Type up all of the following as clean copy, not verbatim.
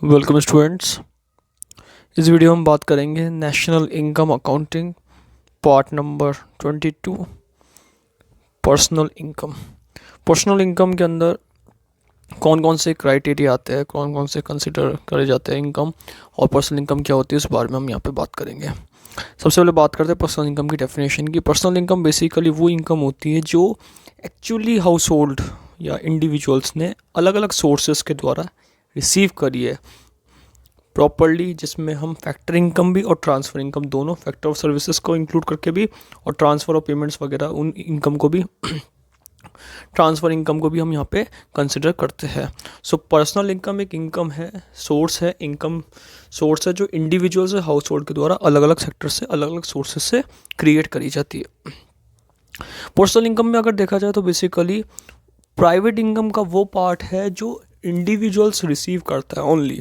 Welcome students. इस video में बात करेंगे national income accounting part number 22 personal income. Personal income के अंदर कौन कौन से क्राइटेरिया आते हैं, कौन कौन से कंसिडर करे जाते हैं इनकम, और पर्सनल इनकम क्या होती है, इस बारे में हम यहाँ पे बात करेंगे। सबसे पहले बात करते हैं पर्सनल इनकम की डेफिनेशन की। पर्सनल इनकम बेसिकली वो इनकम होती है जो एक्चुअली हाउस होल्ड या इंडिविजुअल्स ने अलग अलग सोर्सेज के द्वारा रिसीव करी है प्रॉपरली, जिसमें हम फैक्टर इनकम भी और ट्रांसफ़र इनकम दोनों, फैक्टर ऑफ सर्विसेज को इंक्लूड करके भी और ट्रांसफ़र ऑफ पेमेंट्स वगैरह उन इनकम को भी ट्रांसफ़र इनकम को भी हम यहाँ पे कंसिडर करते हैं। सो पर्सनल इनकम एक इनकम है, सोर्स है, इनकम सोर्स है जो इंडिविजुअल्स और हाउस होल्ड के द्वारा अलग अलग सेक्टर से, अलग अलग सोर्सेज से क्रिएट करी जाती है। पर्सनल इनकम में अगर देखा जाए तो बेसिकली प्राइवेट इनकम का वो पार्ट है जो इंडिविजुअल्स रिसीव करता है ओनली,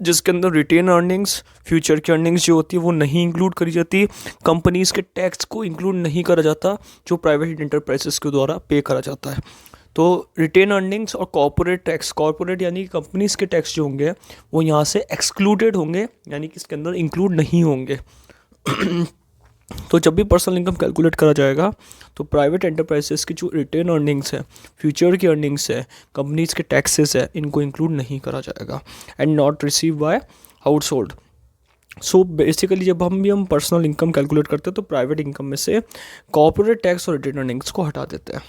जिसके अंदर रिटेन अर्निंग्स, फ्यूचर की अर्निंग्स जो होती है वो नहीं इंक्लूड करी जाती, कंपनीज़ के टैक्स को इंक्लूड नहीं करा जाता जो प्राइवेट इंटरप्राइजेस के द्वारा पे करा जाता है। तो रिटेन अर्निंग्स और कॉर्पोरेट टैक्स, कॉर्पोरेट यानी कि कंपनीज़ के टैक्स जो होंगे वो यहाँ से एक्सक्लूडेड होंगे, यानी कि इसके अंदर इंक्लूड नहीं होंगे। तो जब भी पर्सनल इनकम कैलकुलेट करा जाएगा तो प्राइवेट एंटरप्राइजेस की जो रिटेन अर्निंग्स है, फ्यूचर की अर्निंग्स है, कंपनीज के टैक्सेस है, इनको इंक्लूड नहीं करा जाएगा and not receive by house hold. So basically जब हम पर्सनल इनकम कैलकुलेट करते हैं तो प्राइवेट इनकम में से कॉर्पोरेट टैक्स और रिटेन अर्निंग्स को हटा देते हैं।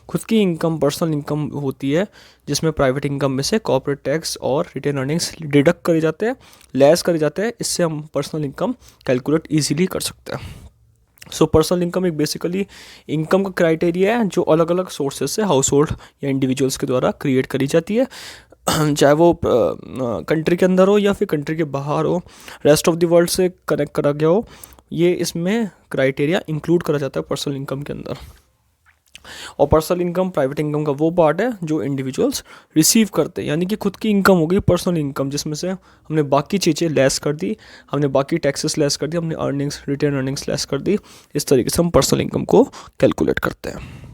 खुद की इनकम पर्सनल इनकम होती है जिसमें प्राइवेट इनकम में से कॉर्पोरेट टैक्स और रिटेन अर्निंग्स डिडक्ट करे जाते हैं, लेस करे जाते हैं। इससे हम पर्सनल इनकम कैलकुलेट ईजिली कर सकते हैं। सो पर्सनल इनकम एक बेसिकली इनकम का क्राइटेरिया है जो अलग अलग सोर्सेज से हाउस होल्ड या इंडिविजुअल्स के द्वारा क्रिएट करी जाती है, चाहे वो कंट्री के अंदर हो या फिर कंट्री के बाहर हो, रेस्ट ऑफ द वर्ल्ड से कनेक्ट करा गया हो, ये इसमें क्राइटेरिया इंक्लूड करा जाता है पर्सनल इनकम के अंदर। और पर्सनल इनकम प्राइवेट इनकम का वो पार्ट है जो इंडिविजुअल्स रिसीव करते हैं, यानी कि खुद की इनकम हो गई पर्सनल इनकम, जिसमें से हमने बाकी चीज़ें लेस कर दी, हमने बाकी टैक्सेस लेस कर दी, हमने अर्निंग्स, रिटेन अर्निंग्स लेस कर दी। इस तरीके से हम पर्सनल इनकम को कैलकुलेट करते हैं।